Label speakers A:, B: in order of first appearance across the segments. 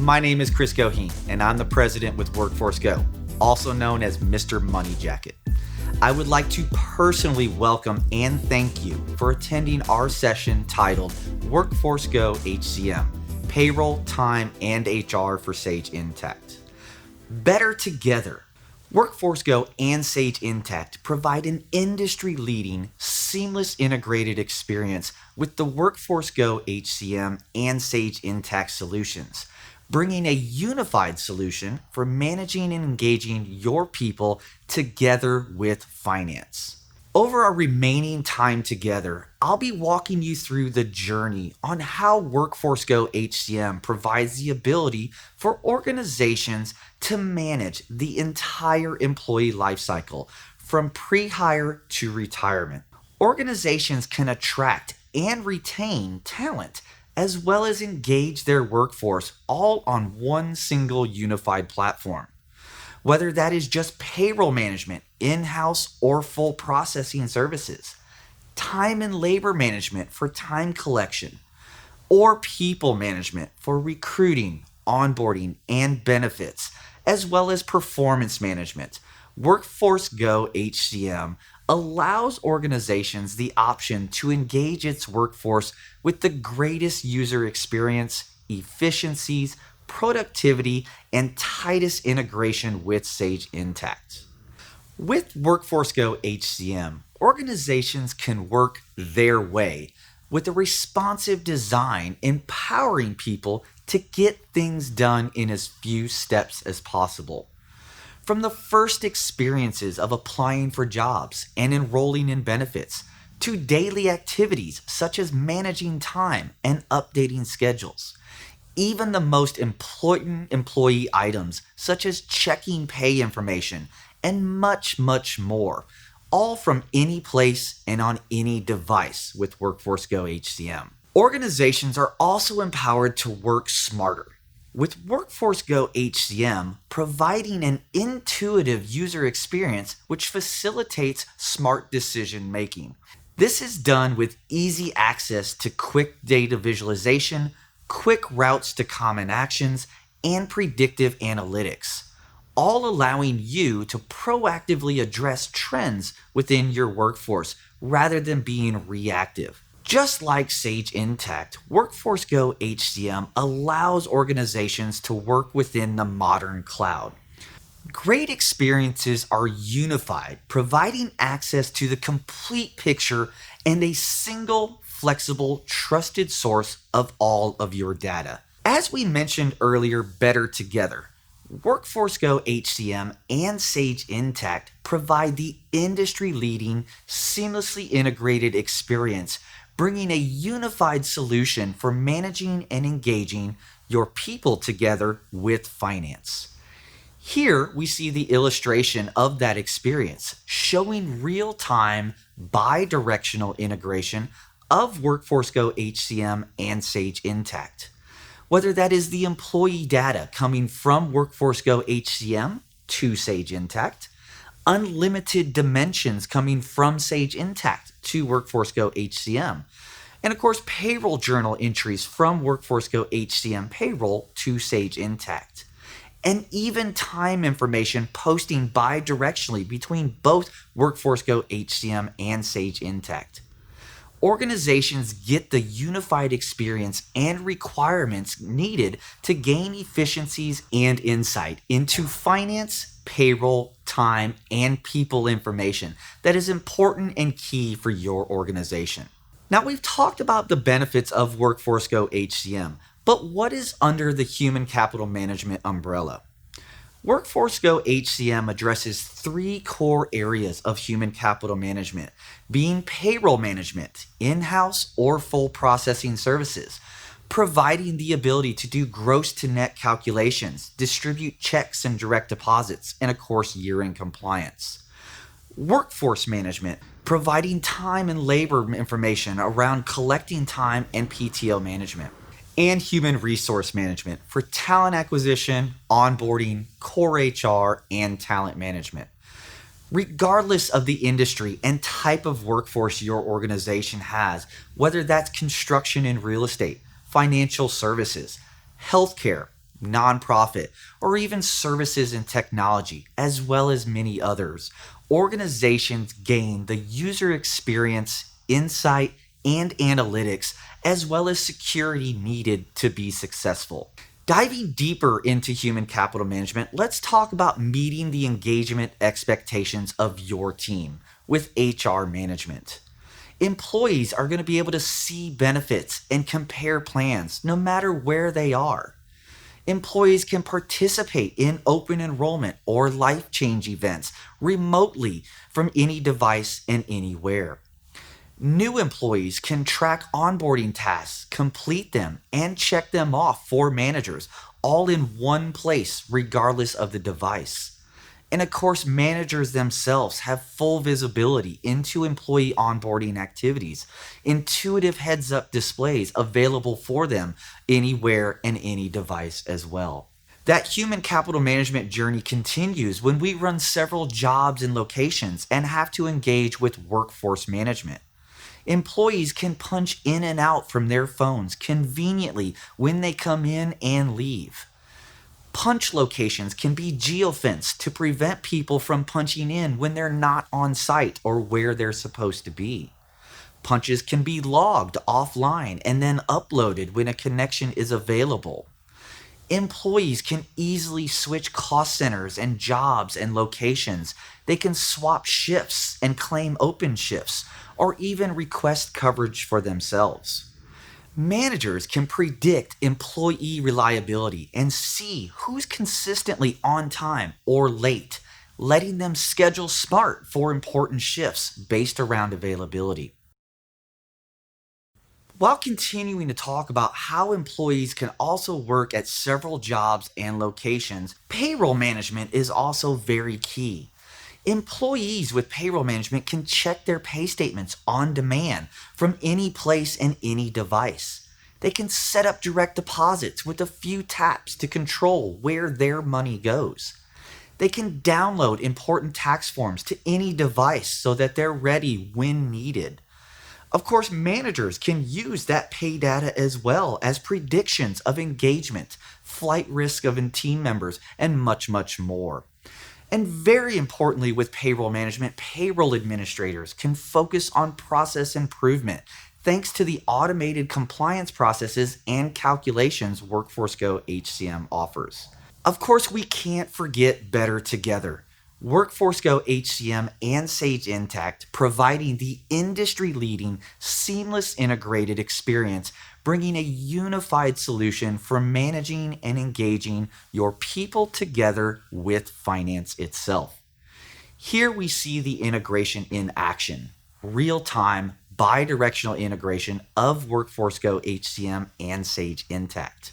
A: My name is Chris Goheen, and I'm the president with Workforce Go, also known as Mr. Money Jacket. I would like to personally welcome and thank you for attending our session titled Workforce Go HCM, Payroll, Time, and HR for Sage Intacct. Better together. Workforce Go and Sage Intacct provide an industry-leading, seamless integrated experience with the Workforce Go HCM and Sage Intacct solutions, bringing a unified solution for managing and engaging your people together with finance. Over our remaining time together, I'll be walking you through the journey on how Workforce Go HCM provides the ability for organizations to manage the entire employee lifecycle from pre-hire to retirement. Organizations can attract and retain talent as well as engage their workforce all on one single unified platform. Whether that is just payroll management, in-house or full processing services, time and labor management for time collection, or people management for recruiting, onboarding, and benefits, as well as performance management, Workforce Go HCM allows organizations the option to engage its workforce with the greatest user experience, efficiencies, productivity, and tightest integration with Sage Intacct. With Workforce Go HCM, organizations can work their way with a responsive design empowering people to get things done in as few steps as possible. From the first experiences of applying for jobs and enrolling in benefits, to daily activities such as managing time and updating schedules, even the most important employee items such as checking pay information and much, much more, all from any place and on any device with Workforce Go HCM. Organizations are also empowered to work smarter, with Workforce Go HCM providing an intuitive user experience which facilitates smart decision making. This is done with easy access to quick data visualization, quick routes to common actions, and predictive analytics, all allowing you to proactively address trends within your workforce rather than being reactive. Just like Sage Intacct, Workforce Go HCM allows organizations to work within the modern cloud. Great experiences are unified, providing access to the complete picture and a single, flexible, trusted source of all of your data. As we mentioned earlier, better together. Workforce Go HCM and Sage Intacct provide the industry-leading, seamlessly integrated experience, bringing a unified solution for managing and engaging your people together with finance. Here we see the illustration of that experience, showing real-time, bidirectional integration of Workforce Go HCM and Sage Intacct. Whether that is the employee data coming from Workforce Go HCM to Sage Intacct, unlimited dimensions coming from Sage Intacct to Workforce Go HCM, and of course payroll journal entries from Workforce Go HCM payroll to Sage Intacct, and even time information posting bidirectionally between both Workforce Go HCM and Sage Intacct. Organizations get the unified experience and requirements needed to gain efficiencies and insight into finance, payroll, time, and people information that is important and key for your organization. Now, we've talked about the benefits of Workforce Go HCM, but what is under the human capital management umbrella? Workforce Go HCM addresses three core areas of human capital management, being payroll management, in-house or full processing services, providing the ability to do gross to net calculations, distribute checks and direct deposits, and of course, year-end compliance. Workforce management, providing time and labor information around collecting time and PTO management. And human resource management for talent acquisition, onboarding, core HR, and talent management. Regardless of the industry and type of workforce your organization has, whether that's construction and real estate, financial services, healthcare, nonprofit, or even services and technology, as well as many others, organizations gain the user experience, insight, and analytics, as well as security needed to be successful. Diving deeper into human capital management, let's talk about meeting the engagement expectations of your team with HR management. Employees are going to be able to see benefits and compare plans no matter where they are. Employees can participate in open enrollment or life change events remotely from any device and anywhere. New employees can track onboarding tasks, complete them, and check them off for managers, all in one place, regardless of the device. And of course, managers themselves have full visibility into employee onboarding activities, intuitive heads up displays available for them anywhere and any device as well. That human capital management journey continues when we run several jobs and locations and have to engage with workforce management. Employees can punch in and out from their phones conveniently when they come in and leave. Punch locations can be geofenced to prevent people from punching in when they're not on site or where they're supposed to be. Punches can be logged offline and then uploaded when a connection is available. Employees can easily switch cost centers and jobs and locations. They can swap shifts and claim open shifts, or even request coverage for themselves. Managers can predict employee reliability and see who's consistently on time or late, letting them schedule smart for important shifts based around availability. While continuing to talk about how employees can also work at several jobs and locations, payroll management is also very key. Employees with payroll management can check their pay statements on demand from any place and any device. They can set up direct deposits with a few taps to control where their money goes. They can download important tax forms to any device so that they're ready when needed. Of course, managers can use that pay data as well as predictions of engagement, flight risk of team members, and much, much more. And very importantly, with payroll management, payroll administrators can focus on process improvement thanks to the automated compliance processes and calculations Workforce Go HCM offers. Of course, we can't forget Better Together. Workforce Go HCM and Sage Intacct providing the industry-leading seamless integrated experience, bringing a unified solution for managing and engaging your people together with finance itself. Here we see the integration in action, real-time, bidirectional integration of Workforce Go HCM and Sage Intacct.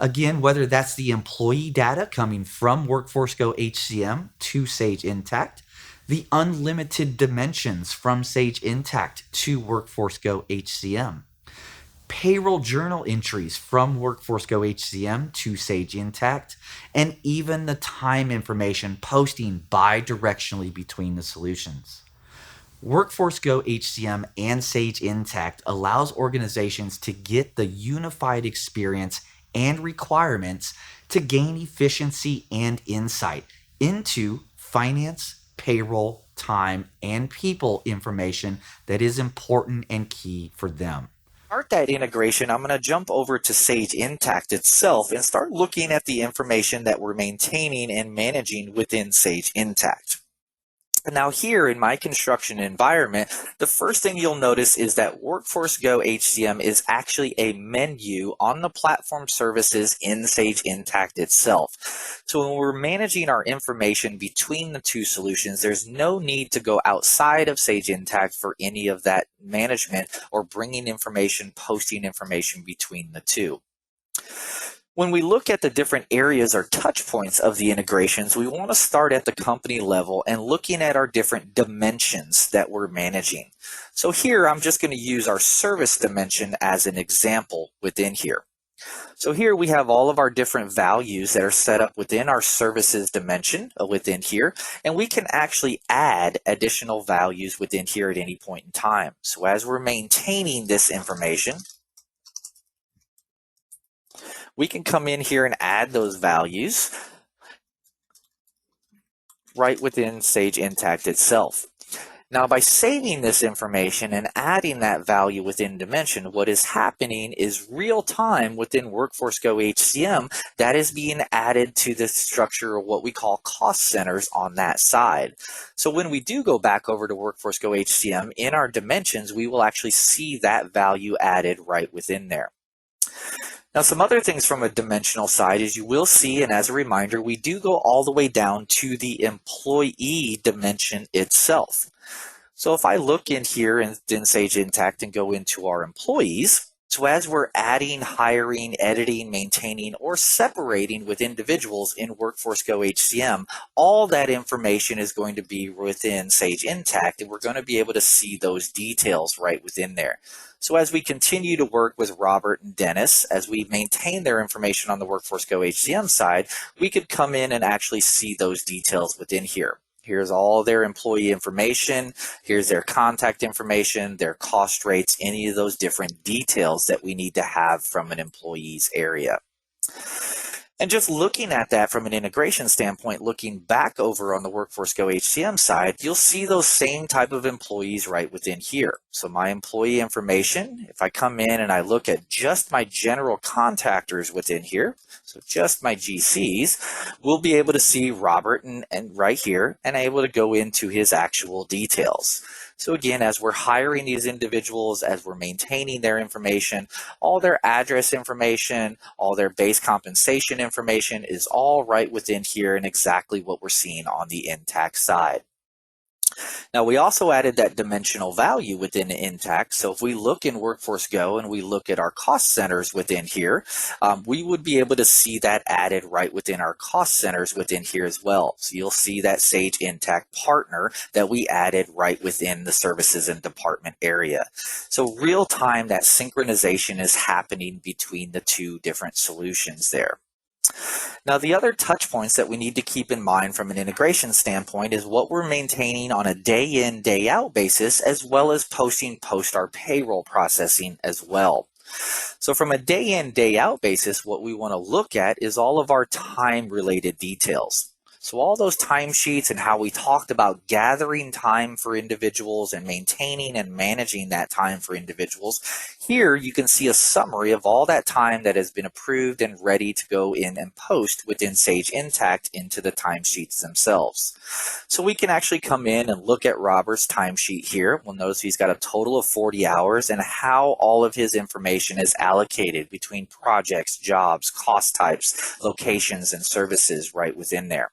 A: Again, whether that's the employee data coming from Workforce Go HCM to Sage Intacct, the unlimited dimensions from Sage Intacct to Workforce Go HCM, payroll journal entries from Workforce Go HCM to Sage Intacct, and even the time information posting bi-directionally between the solutions. Workforce Go HCM and Sage Intacct allows organizations to get the unified experience and requirements to gain efficiency and insight into finance, payroll, time, and people information that is important and key for them. To start that integration, I'm going to jump over to Sage Intacct itself and start looking at the information that we're maintaining and managing within Sage Intacct. Now here in my construction environment, the first thing you'll notice is that Workforce Go HCM is actually a menu on the platform services in Sage Intacct itself. So when we're managing our information between the two solutions, there's no need to go outside of Sage Intacct for any of that management or bringing information, posting information between the two. When we look at the different areas or touch points of the integrations, we want to start at the company level and looking at our different dimensions that we're managing. So here, I'm just going to use our service dimension as an example within here. So here we have all of our different values that are set up within our services dimension within here, and we can actually add additional values within here at any point in time. So as we're maintaining this information,
B: we can come in here and add those values right within Sage Intacct itself. Now, by saving this information and adding that value within Dimension, what is happening is real time within Workforce Go HCM that is being added to the structure of what we call cost centers on that side. So when we do go back over to Workforce Go HCM, in our dimensions, we will actually see that value added right within there. Now, some other things from a dimensional side is you will see, and as a reminder, we do go all the way down to the employee dimension itself. So if I look in here in Sage Intacct and go into our employees, so as we're adding, hiring, editing, maintaining, or separating with individuals in Workforce Go HCM, all that information is going to be within Sage Intacct, and we're going to be able to see those details right within there. So as we continue to work with Robert and Dennis, as we maintain their information on the Workforce Go HCM side, we could come in and actually see those details within here. Here's all their employee information. Here's their contact information, their cost rates, any of those different details that we need to have from an employee's area. And just looking at that from an integration standpoint, looking back over on the Workforce Go HCM side, you'll see those same type of employees right within here. So my employee information, if I come in and I look at just my general contractors within here, so just my GCs, we'll be able to see Robert and right here and able to go into his actual details. So again, as we're hiring these individuals, as we're maintaining their information, all their address information, all their base compensation information is all right within here and exactly what we're seeing on the Intacct side. Now, we also added that dimensional value within Intacct. So if we look in Workforce Go and we look at our cost centers within here, we would be able to see that added right within our cost centers within here as well. So you'll see that Sage Intacct partner that we added right within the services and department area. So real time, that synchronization is happening between the two different solutions there. Now, the other touch points that we need to keep in mind from an integration standpoint is what we're maintaining on a day in, day out basis, as well as post our payroll processing as well. So from a day in, day out basis, what we want to look at is all of our time related details. So all those timesheets and how we talked about gathering time for individuals and maintaining and managing that time for individuals, here you can see a summary of all that time that has been approved and ready to go in and post within Sage Intacct into the timesheets themselves. So we can actually come in and look at Robert's timesheet here. We'll notice he's got a total of 40 hours and how all of his information is allocated between projects, jobs, cost types, locations, and services right within there.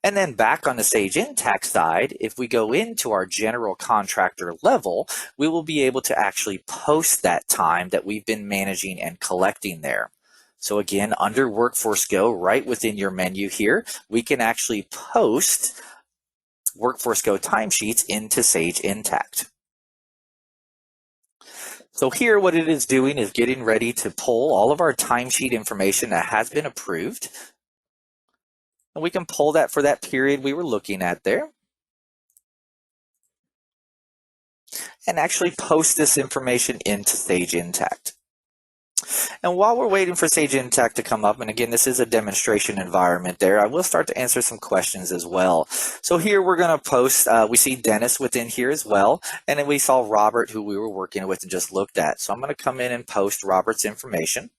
B: And then back on the Sage Intacct side, if we go into our general contractor level, we will be able to actually post that time that we've been managing and collecting there. So again, under Workforce Go, right within your menu here, we can actually post Workforce Go timesheets into Sage Intacct. So here what it is doing is getting ready to pull all of our timesheet information that has been approved. And we can pull that for that period we were looking at there. And actually post this information into Sage Intacct. And while we're waiting for Sage Intacct to come up, and again, this is a demonstration environment there, I will start to answer some questions as well. So here we're going to post, we see Dennis within here as well, and then we saw Robert, who we were working with and just looked at. So I'm going to come in and post Robert's information.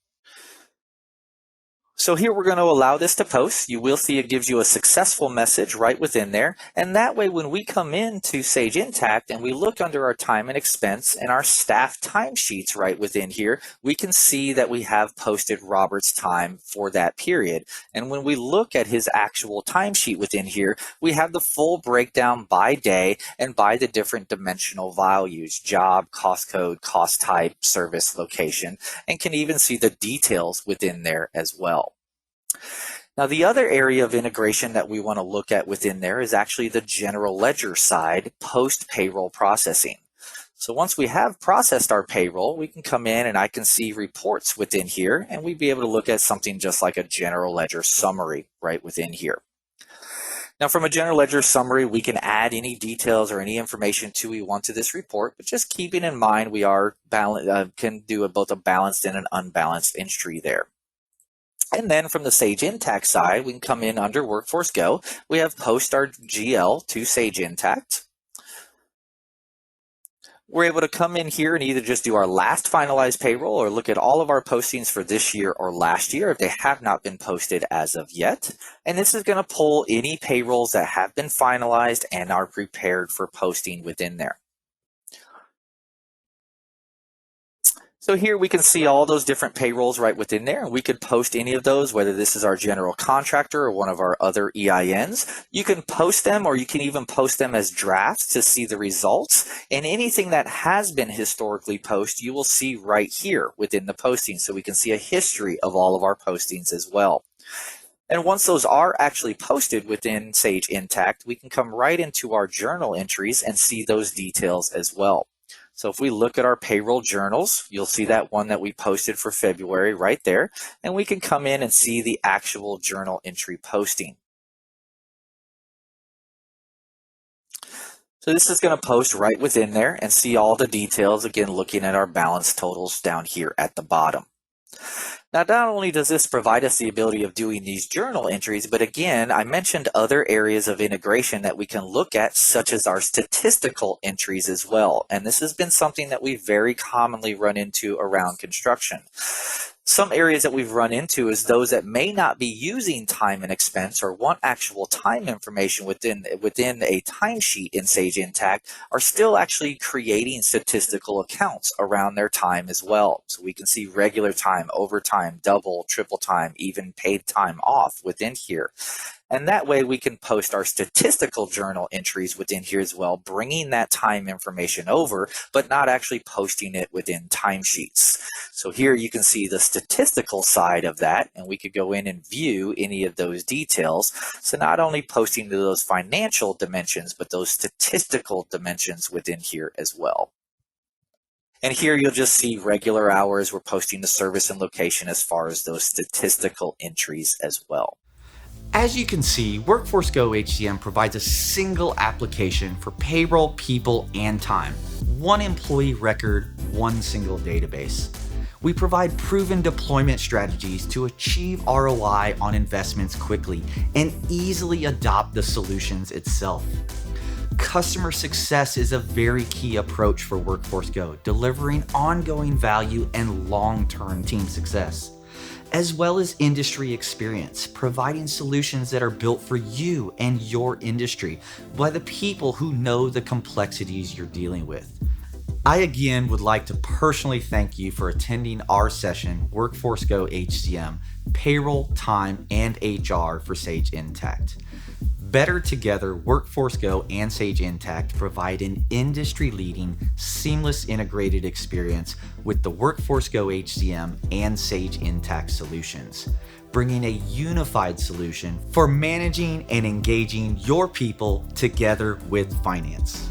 B: So here we're going to allow this to post. You will see it gives you a successful message right within there. And that way, when we come into Sage Intacct and we look under our time and expense and our staff timesheets right within here, we can see that we have posted Robert's time for that period. And when we look at his actual timesheet within here, we have the full breakdown by day and by the different dimensional values, job, cost code, cost type, service, location, and can even see the details within there as well. Now, the other area of integration that we want to look at within there is actually the general ledger side, post-payroll processing. So once we have processed our payroll, we can come in and I can see reports within here, and we'd be able to look at something just like a general ledger summary right within here. Now, from a general ledger summary, we can add any details or any information we want to this report, but just keeping in mind we are can do both a balanced and an unbalanced entry there. And then from the Sage Intacct side, we can come in under Workforce Go. We have post our GL to Sage Intacct. We're able to come in here and either just do our last finalized payroll or look at all of our postings for this year or last year if they have not been posted as of yet. And this is going to pull any payrolls that have been finalized and are prepared for posting within there. So here we can see all those different payrolls right within there, and we could post any of those, whether this is our general contractor or one of our other EINs. You can post them, or you can even post them as drafts to see the results. And anything that has been historically posted, you will see right here within the posting. So we can see a history of all of our postings as well. And once those are actually posted within Sage Intacct, we can come right into our journal entries and see those details as well. So if we look at our payroll journals, you'll see that one that we posted for February right there, and we can come in and see the actual journal entry posting. So this is going to post right within there and see all the details, again, looking at our balance totals down here at the bottom. Now, not only does this provide us the ability of doing these journal entries, but again, I mentioned other areas of integration that we can look at, such as our statistical entries as well. And this has been something that we very commonly run into around construction. Some areas that we've run into is those that may not be using time and expense or want actual time information within a timesheet in Sage Intacct are still actually creating statistical accounts around their time as well. So we can see regular time, overtime, double, triple time, even paid time off within here. And that way we can post our statistical journal entries within here as well, bringing that time information over, but not actually posting it within timesheets. So here you can see the statistical side of that, and we could go in and view any of those details. So not only posting to those financial dimensions, but those statistical dimensions within here as well. And here you'll just see regular hours. We're posting the service and location as far as those statistical entries as well.
A: As you can see, Workforce Go HCM provides a single application for payroll, people, and time. One employee record, one single database. We provide proven deployment strategies to achieve ROI on investments quickly and easily adopt the solutions itself. Customer success is a very key approach for Workforce Go, delivering ongoing value and long-term team success, as well as industry experience, providing solutions that are built for you and your industry by the people who know the complexities you're dealing with. I again would like to personally thank you for attending our session, Workforce Go HCM, Payroll, Time, and HR for Sage Intacct. Better together, Workforce Go and Sage Intacct provide an industry-leading, seamless integrated experience with the Workforce Go HCM and Sage Intacct solutions, bringing a unified solution for managing and engaging your people together with finance.